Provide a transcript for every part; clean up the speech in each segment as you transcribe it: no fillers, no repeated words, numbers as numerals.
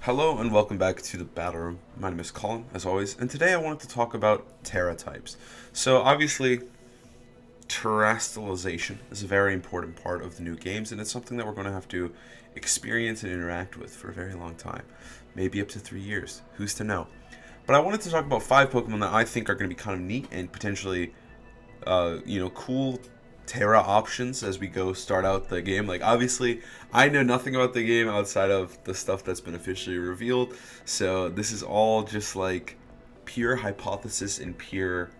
Hello and welcome back to the Battle Room. My name is Colin, as always, and today I wanted to talk about Tera types. So obviously, terrestrialization is a very important part of the new games, and it's something that we're going to have to experience and interact with for a very long time. Maybe up to 3 years. Who's to know? But I wanted to talk about 5 Pokemon that I think are going to be kind of neat and potentially cool Tera options as we go start out the game. Like, obviously, I know nothing about the game outside of the stuff that's been officially revealed, so this is all just like pure hypothesis and pure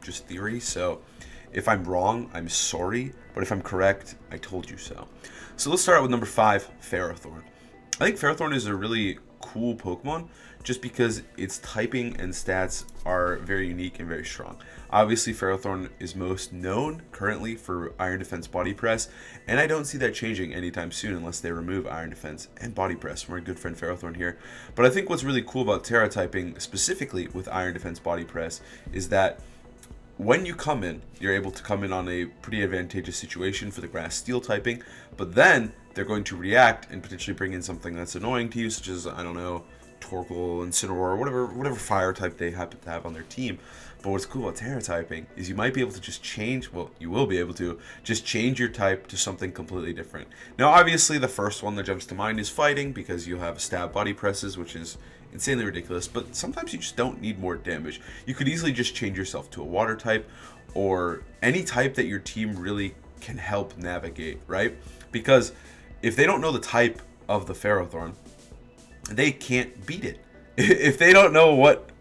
just theory. So if I'm wrong, I'm sorry, but if I'm correct, I told you so. So let's start out with number 5, Pharaoh Thorn. I think Pharaoh Thorn is a really cool Pokemon just because its typing and stats are very unique and very strong. Obviously, Pharaoh Thorn is most known currently for Iron Defense Body Press, and I don't see that changing anytime soon unless they remove Iron Defense and Body Press from our good friend Pharaoh Thorn here. But I think what's really cool about Tera typing, specifically with Iron Defense Body Press, is that when you come in, you're able to come in on a pretty advantageous situation for the grass steel typing, but then they're going to react and potentially bring in something that's annoying to you, such as, I don't know, Torkel, Incineroar, whatever fire type they happen to have on their team. But what's cool about Tera typing is you might be able to just change, well, you will be able to just change your type to something completely different. Now, obviously, the first one that jumps to mind is fighting, because you have stab body presses, which is insanely ridiculous, but sometimes you just don't need more damage. You could easily just change yourself to a water type or any type that your team really can help navigate, right? Because if they don't know the type of the Pharaoh Thorn, they can't beat it. If they don't know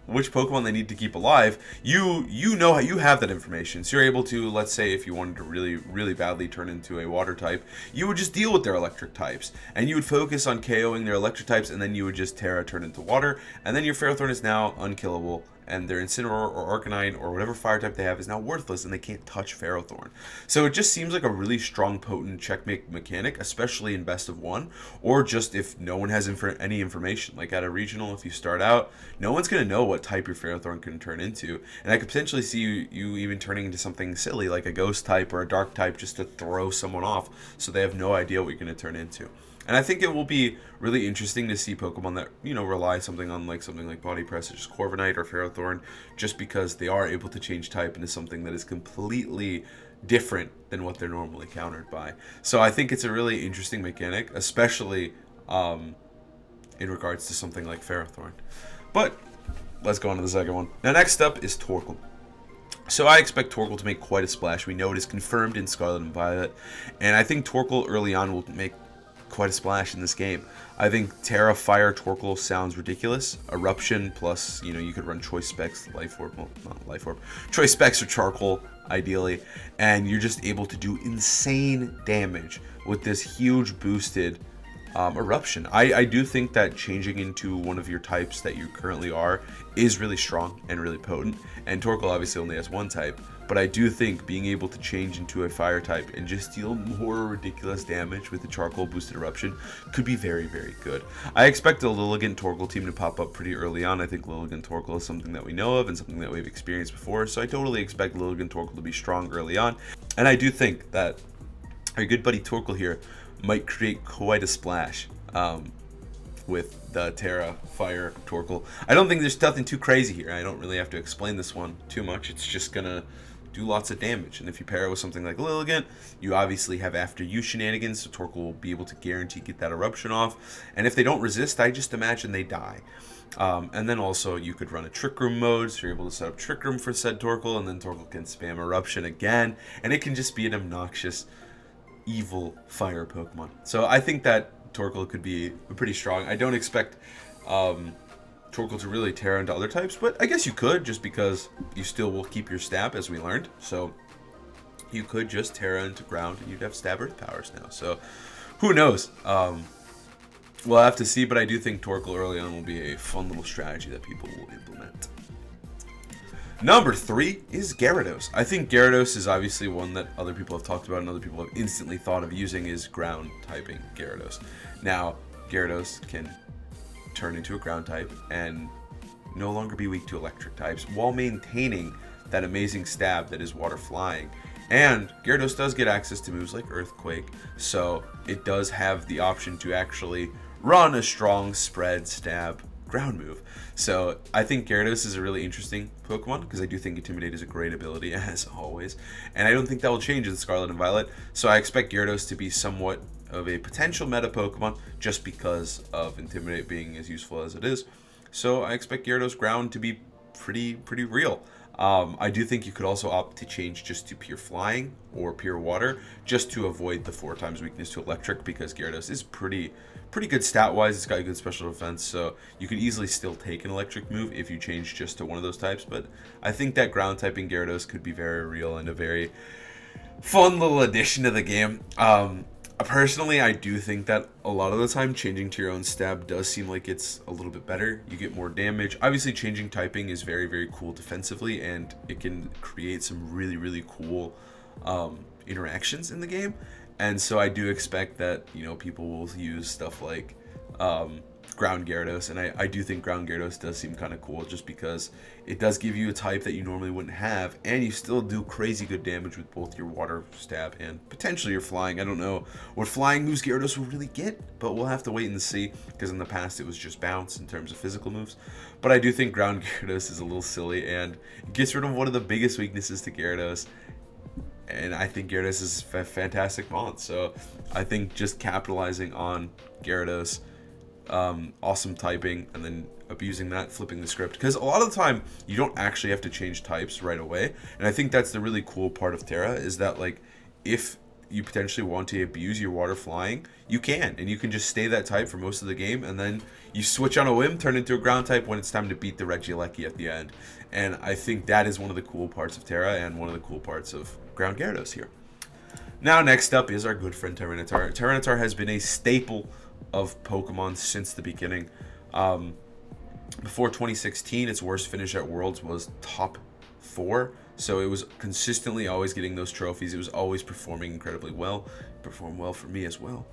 which Pokemon they need to keep alive, you know how you have that information. So you're able to, let's say if you wanted to really badly turn into a water type, you would just deal with their electric types, and you would focus on KOing their electric types, and then you would just Tera turn into water, and then your Ferrothorn is now unkillable, and their Incineroar or Arcanine or whatever fire type they have is now worthless, and they can't touch Ferrothorn. So it just seems like a really strong, potent checkmate mechanic, especially in best of one, or just if no one has any information. Like at a regional, if you start out, no one's going to know what type your Ferrothorn can turn into, and I could potentially see you even turning into something silly like a ghost type or a dark type just to throw someone off, so they have no idea what you're going to turn into. And I think it will be really interesting to see Pokemon that, rely something like Body Press, such as Corviknight or Ferrothorn, just because they are able to change type into something that is completely different than what they're normally countered by. So I think it's a really interesting mechanic, especially in regards to something like Ferrothorn. But let's go on to the second one. Now, next up is Torkel. So I expect Torkel to make quite a splash. We know it is confirmed in Scarlet and Violet, and I think Torkel early on will make quite a splash in this game. I think Tera Fire Torkel sounds ridiculous. Eruption plus, you could run Choice Specs, Life Orb, well, not Life Orb, Choice Specs or Charcoal, ideally, and you're just able to do insane damage with this huge boosted Eruption. I do think that changing into one of your types that you currently are is really strong and really potent, and Torkel obviously only has one type, but I do think being able to change into a fire type and just deal more ridiculous damage with the Charcoal boosted Eruption could be very, very good. I expect the Lilligant Torkel team to pop up pretty early on. I think Lilligant Torkel is something that we know of and something that we've experienced before, so I totally expect Lilligant Torkel to be strong early on, and I do think that our good buddy Torkel here might create quite a splash with the Tera Fire Torkel. I don't think there's nothing too crazy here. I don't really have to explain this one too much. It's just gonna do lots of damage, and if you pair it with something like Lilligant, you obviously have after you shenanigans, so Torkel will be able to guarantee get that Eruption off, and if they don't resist, I just imagine they die. And then also you could run a Trick Room mode, so you're able to set up Trick Room for said Torkel, and then Torkel can spam Eruption again, and it can just be an obnoxious evil fire Pokemon. So I think that Torkel could be pretty strong. I don't expect Torkel to really tear into other types, but I guess you could, just because you still will keep your stab, as we learned. So you could just tear into ground and you'd have stab earth powers now. So who knows? We'll have to see, but I do think Torkel early on will be a fun little strategy that people will implement. Number 3 is Gyarados. I think Gyarados is obviously one that other people have talked about and other people have instantly thought of using is ground typing Gyarados. Now, Gyarados can turn into a ground type and no longer be weak to electric types while maintaining that amazing stab that is water flying. And Gyarados does get access to moves like Earthquake, so it does have the option to actually run a strong spread stab ground move. So I think Gyarados is a really interesting Pokemon because I do think Intimidate is a great ability, as always. And I don't think that will change in Scarlet and Violet. So I expect Gyarados to be somewhat of a potential meta Pokemon just because of Intimidate being as useful as it is. So I expect Gyarados ground to be pretty real. I do think you could also opt to change just to pure flying or pure water just to avoid the 4 times weakness to electric, because Gyarados is pretty good stat wise. It's got a good special defense, so you could easily still take an electric move if you change just to one of those types. But I think that ground typing Gyarados could be very real and a very fun little addition to the game. Personally, I do think that a lot of the time changing to your own stab does seem like it's a little bit better. You get more damage. Obviously, changing typing is very cool defensively, and it can create some really cool interactions in the game. And so I do expect that, you know, people will use stuff like ground Gyarados, and I do think ground Gyarados does seem kind of cool just because it does give you a type that you normally wouldn't have, and you still do crazy good damage with both your water stab and potentially your flying. I don't know what flying moves Gyarados will really get, but we'll have to wait and see, because in the past it was just bounce in terms of physical moves. But I do think ground Gyarados is a little silly, and it gets rid of one of the biggest weaknesses to Gyarados. And I think Gyarados is a fantastic mod, so I think just capitalizing on Gyarados, awesome typing, and then abusing that, flipping the script, because a lot of the time you don't actually have to change types right away. And I think that's the really cool part of Tera, is that like if you potentially want to abuse your water flying, you can, and you can just stay that type for most of the game, and then you switch on a whim, turn into a ground type when it's time to beat the Regieleki at the end. And I think that is one of the cool parts of Tera and one of the cool parts of ground Gyarados here. Now next up is our good friend Tyranitar. Tyranitar has been a staple of Pokemon since the beginning. Before 2016, its worst finish at Worlds was top 4, so it was consistently always getting those trophies. It was always performing incredibly well. It performed well for me as well.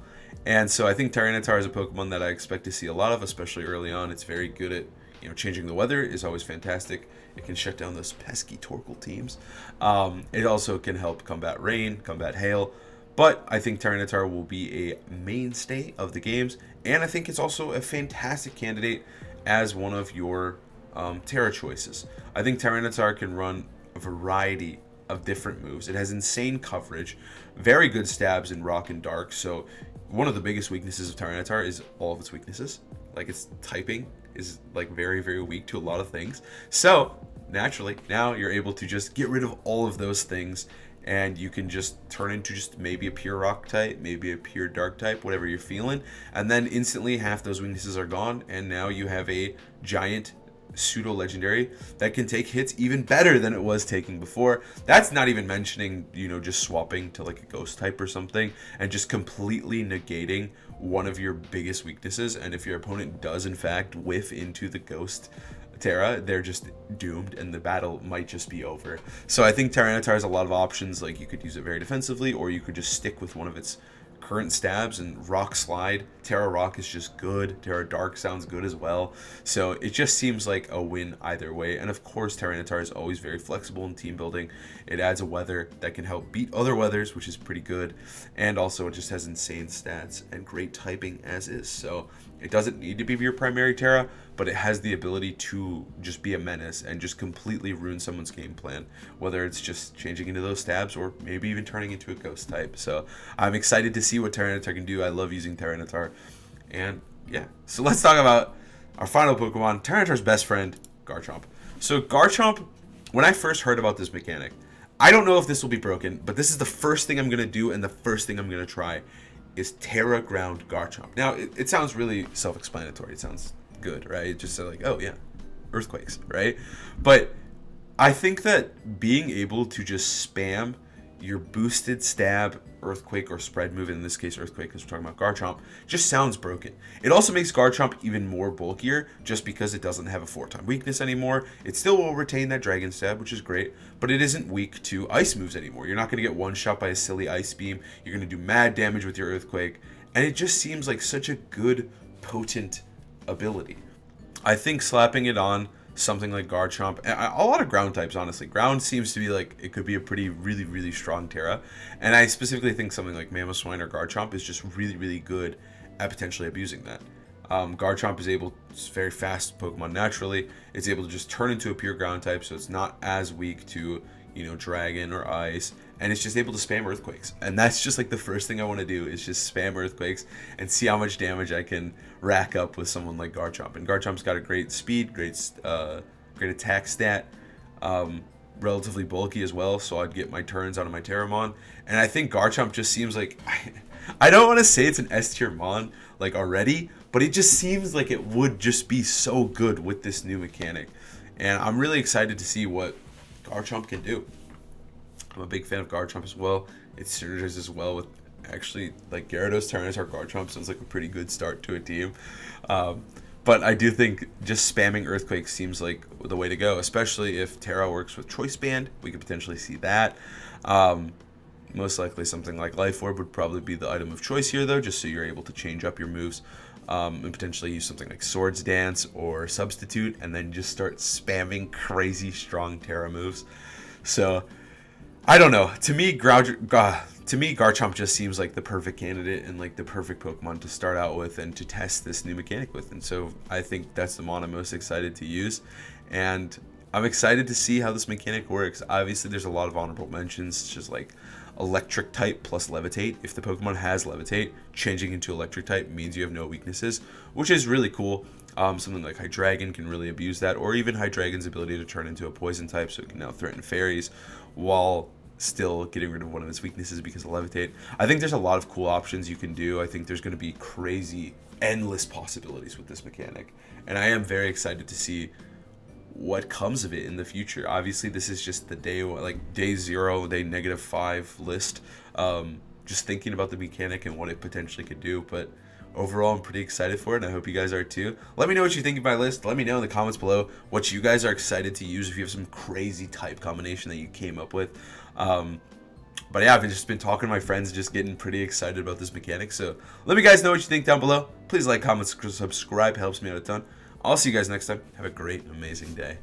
And so I think Tyranitar is a Pokemon that I expect to see a lot of, especially early on. It's very good at, you know, changing the weather is always fantastic. It can shut down those pesky Torkel teams. It also can help combat rain, combat hail. But I think Tyranitar will be a mainstay of the games, and I think it's also a fantastic candidate as one of your Tera choices. I think Tyranitar can run a variety of different moves. It has insane coverage, very good stabs in Rock and Dark. So one of the biggest weaknesses of Tyranitar is all of its weaknesses. Like its typing is like very weak to a lot of things. So naturally, now you're able to just get rid of all of those things, and you can just turn into just maybe a pure rock type, maybe a pure dark type, whatever you're feeling, and then instantly half those weaknesses are gone, and now you have a giant pseudo legendary that can take hits even better than it was taking before. That's not even mentioning, you know, just swapping to like a ghost type or something and just completely negating one of your biggest weaknesses. And if your opponent does in fact whiff into the ghost Tera, they're just doomed and the battle might just be over. So I think Tyranitar has a lot of options. Like you could use it very defensively, or you could just stick with one of its current stabs and Rock Slide. Tera Rock is just good. Tera Dark sounds good as well. So it just seems like a win either way. And of course, Tyranitar is always very flexible in team building. It adds a weather that can help beat other weathers, which is pretty good. And also it just has insane stats and great typing as is. So it doesn't need to be your primary Tera, but it has the ability to just be a menace and just completely ruin someone's game plan, whether it's just changing into those stabs or maybe even turning into a ghost type. So I'm excited to see what Tyranitar can do. I love using Tyranitar. And yeah, so let's talk about our final Pokemon, Tyranitar's best friend, Garchomp. So Garchomp, when I first heard about this mechanic, I don't know if this will be broken, but this is the first thing I'm going to do and the first thing I'm going to try is Tera Ground Garchomp. Now, it sounds really self-explanatory. It sounds good, right? It just like, oh yeah, earthquakes, right? But I think that being able to just spam your boosted stab, earthquake, or spread move, in this case earthquake because we're talking about Garchomp, just sounds broken. It also makes Garchomp even more bulkier just because it doesn't have a 4-time weakness anymore. It still will retain that dragon stab, which is great, but it isn't weak to ice moves anymore. You're not going to get one shot by a silly ice beam. You're going to do mad damage with your earthquake, and it just seems like such a good, potent ability. I think slapping it on something like Garchomp, and a lot of ground types, honestly. Ground seems to be like, it could be a pretty, really, really strong Tera. And I specifically think something like Mamoswine or Garchomp is just really, really good at potentially abusing that. Garchomp is able, it's very fast Pokemon naturally. It's able to just turn into a pure ground type, so it's not as weak to, Dragon or Ice. And it's just able to spam Earthquakes. And that's just like the first thing I want to do is just spam Earthquakes and see how much damage I can rack up with someone like Garchomp. And Garchomp's got a great speed, great attack stat, relatively bulky as well, so I'd get my turns out of my Terramon. And I think Garchomp just seems like, I don't want to say it's an S tier Mon like already, but it just seems like it would just be so good with this new mechanic. And I'm really excited to see what Garchomp can do. I'm a big fan of Garchomp as well. It synergizes as well with, actually, like Gyarados, Tyranitar, Garchomp sounds like a pretty good start to a team. But I do think just spamming Earthquake seems like the way to go, especially if Tera works with Choice Band. We could potentially see that. Most likely something like Life Orb would probably be the item of choice here, though, just so you're able to change up your moves. And potentially use something like Swords Dance or Substitute, and then just start spamming crazy strong Tera moves. So, I don't know. To me, Garchomp just seems like the perfect candidate and like the perfect Pokemon to start out with and to test this new mechanic with. And so I think that's the mon I'm most excited to use. And I'm excited to see how this mechanic works. Obviously, there's a lot of honorable mentions, just like Electric type plus Levitate. If the Pokemon has Levitate, changing into Electric type means you have no weaknesses, which is really cool. Something like Hydreigon can really abuse that, or even Hydreigon's ability to turn into a poison type, so it can now threaten fairies while still getting rid of one of its weaknesses because of Levitate. I think there's a lot of cool options you can do. I think there's going to be crazy, endless possibilities with this mechanic, and I am very excited to see what comes of it in the future. Obviously, this is just the day 0, day -5 list. Just thinking about the mechanic and what it potentially could do, but overall, I'm pretty excited for it, and I hope you guys are too. Let me know what you think of my list. Let me know in the comments below what you guys are excited to use, if you have some crazy type combination that you came up with. But yeah, I've just been talking to my friends, just getting pretty excited about this mechanic. So let me guys know what you think down below. Please like, comment, subscribe. Helps me out a ton. I'll see you guys next time. Have a great, amazing day.